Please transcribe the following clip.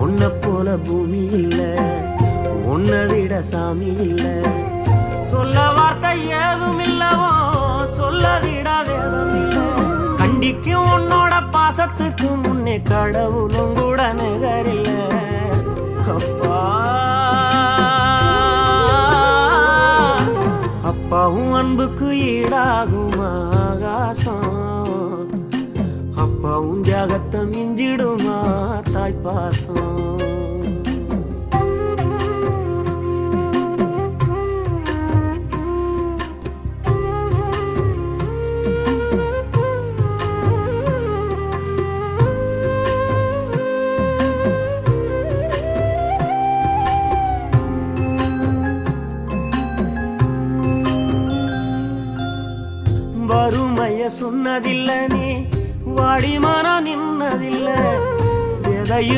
உன்னை போல பூமி இல்ல, உன்னை விட சாமி இல்ல. சொல்ல வார்த்தை ஏதும் இல்லவோ, சொல்ல விட வேதம் இல்ல. கண்டிக்கும் உன்னோட பாசத்துக்கு முன்னே கடவுளும் கூட நிகரில்ல. அப்பா அப்பாவும் அன்புக்கு ஈடாகும் ஆகாசம், அப்பாவும் தியாகத்தை மிஞ்சிடுமா தாய்ப்பாசம். வறுமைய சொன்னதில்லை, நீ வாடி மனம் நின்னதில்லை. எதையும்